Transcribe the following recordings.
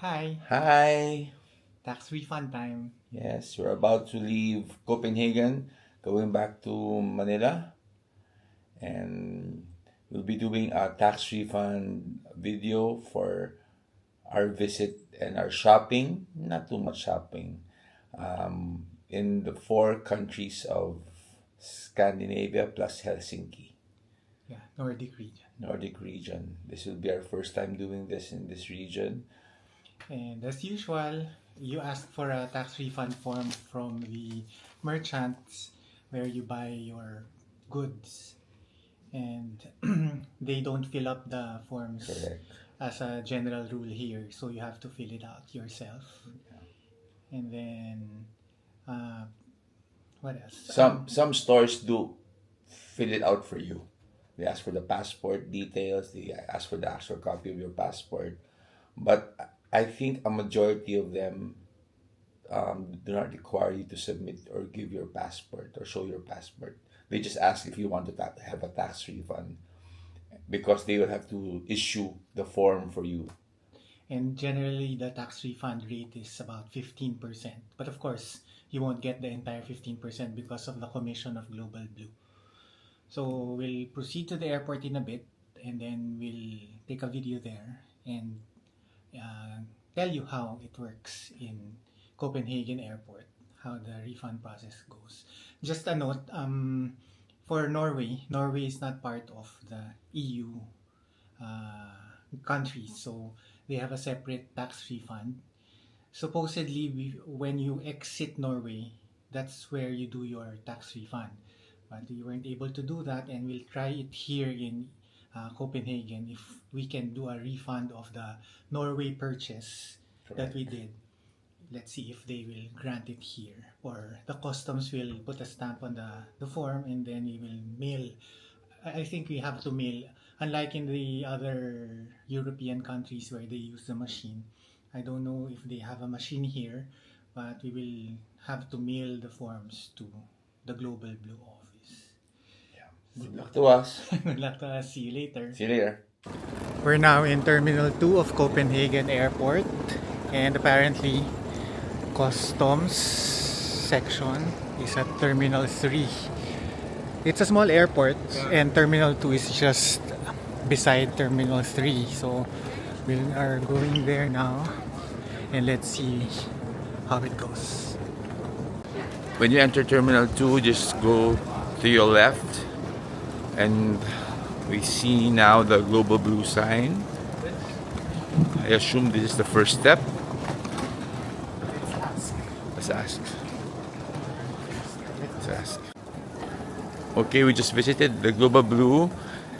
Hi, Hi. tax refund time. Yes, we're about to leave Copenhagen, going back to Manila, and we'll be doing a tax refund video for our visit and our shopping. Not too much shopping. In the four countries of Scandinavia plus Helsinki, Yeah, Nordic region. Nordic region. This will be our first time doing this in this region. And as usual, you ask for a tax refund form from the merchants where you buy your goods. And they don't fill up the forms Correct. as a general rule here, so you have to fill it out yourself. And then, uh, what else? Some stores do fill it out for you. They ask for the passport details. They ask for the actual copy of your passport. But I think a majority of them do not require you to submit or give your passport or show your passport. They just ask if you want to have a tax refund because they will have to issue the form for you. And generally, the tax refund rate is about 15%. But of course, you won't get the entire 15% because of the commission of Global Blue. So we'll proceed to the airport in a bit and then we'll take a video there and uh, tell you how it works in Copenhagen Airport, how the refund process goes. Just a note, for Norway, Norway is not part of the EU countries, so they have a separate tax refund. Supposedly, when you exit Norway, that's where you do your tax refund. But we weren't able to do that, and we'll try it here in Copenhagen if we can do a refund of the Norway purchase that we did. Let's see if they will grant it here, or the customs will put a stamp on the form and then we will mail. I think we have to mail, unlike in the other European countries where they use the machine. I don't know if they have a machine here, but we will have to mail the forms to the Global Blue office. Good luck to us. Good luck to us. See you later. See you later. We're now in Terminal 2 of Copenhagen Airport, and apparently customs section is at Terminal 3. It's a small airport and Terminal 2 is just beside Terminal 3. So we are going there now and let's see how it goes. When you enter Terminal 2, just go to your left and we see now the Global Blue sign. I assume this is the first step. Let's ask. Let's ask. Okay, we just visited the Global Blue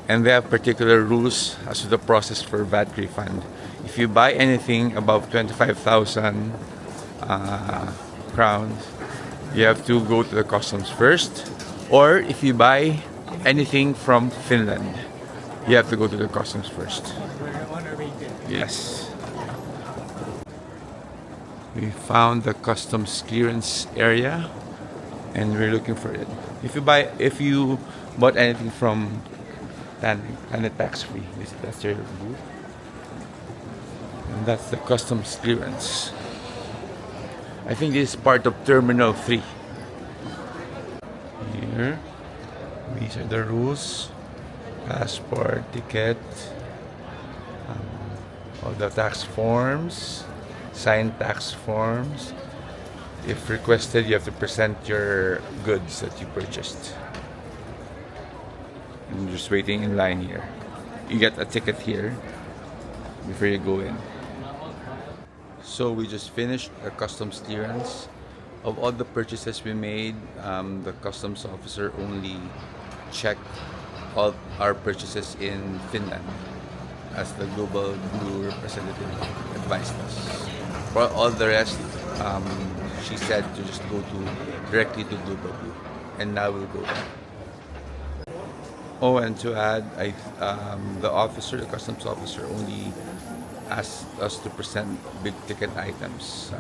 and they have particular rules as to the process for VAT refund. If you buy anything above 25,000 crowns, you have to go to the customs first. Or if you buy anything from Finland, you have to go to the customs first. We're on our way there. Yes. We found the customs clearance area and we're looking for it. If you bought anything from Planet Tax Free, that's your booth. And that's the customs clearance. I think this is part of Terminal 3. Here, these are the rules. Passport, ticket, all the tax forms, signed tax forms. If requested, you have to present your goods that you purchased. I'm just waiting in line here. You get a ticket here before you go in. So we just finished a customs clearance. Of all the purchases we made, the customs officer only checked all our purchases in Finland, as the Global Blue representative advised us. For all the rest, she said to just go directly to Global Blue, and now we'll go there. Oh, and to add, the customs officer, only asked us to present big ticket items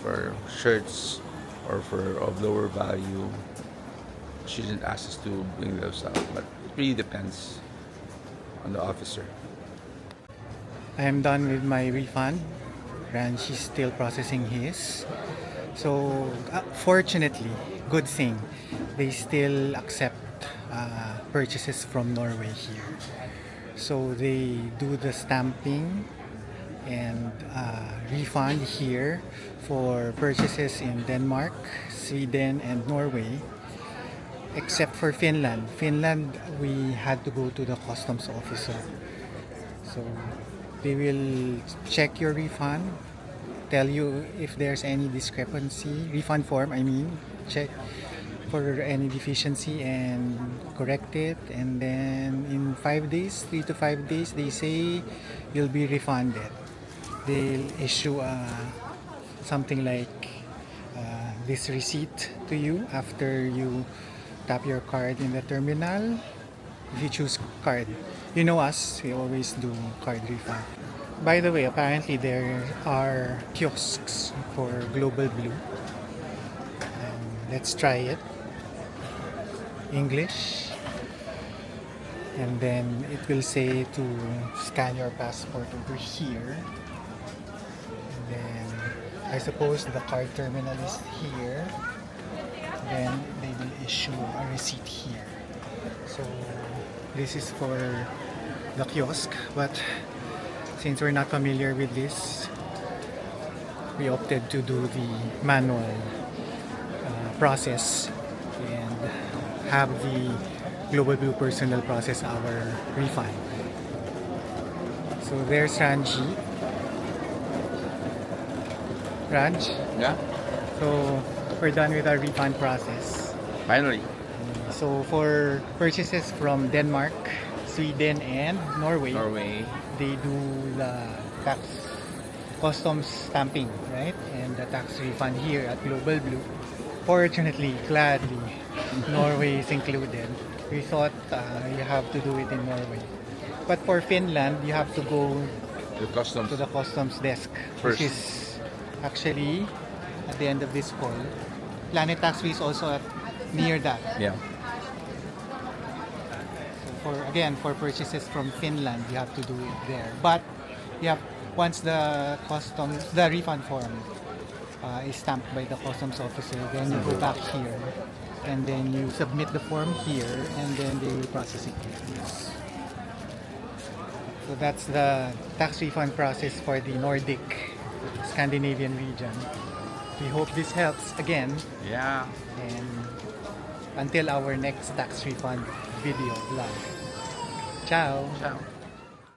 for shirts or for of lower value. She didn't ask us to bring those out, but it really depends on the officer. I am done with my refund Ranch is still processing his. So, fortunately, good thing, they still accept purchases from Norway here. So they do the stamping and refund here for purchases in Denmark, Sweden, and Norway. Except for Finland. Finland, we had to go to the customs officer. So they will check your refund, tell you if there's any discrepancy, refund form, I mean, check for any deficiency and correct it. And then in 5 days, 3 to 5 days, they say you'll be refunded. They'll issue something like this receipt to you after you tap your card in the terminal. If you choose card, you know us, we always do card refund. By the way, apparently there are kiosks for Global Blue. Let's try it. English. And then it will say to scan your passport over here. And then I suppose the card terminal is here. Then they will issue a receipt here. So this is for the kiosk, but since we're not familiar with this, we opted to do the manual process and have the Global Blue personnel process our refund. So there's Ranji. Raj? Yeah, So we're done with our refund process. finally. So for purchases from Denmark, Sweden, and Norway, they do the tax customs stamping, right? And the tax refund here at Global Blue. Fortunately, gladly, Norway is included. We thought you have to do it in Norway. But for Finland, you have to go The customs. to the customs desk, First. which is actually at the end of this call. Planet Tax Free is also near that. Yeah. For purchases from Finland, you have to do it there. But you have once the refund form is stamped by the customs officer, then you go back here, and then you submit the form here, and then they will process it here. Yes. So that's the tax refund process for the Nordic Scandinavian region. We hope this helps again, Yeah. and until our next tax refund video vlog. Ciao! Ciao.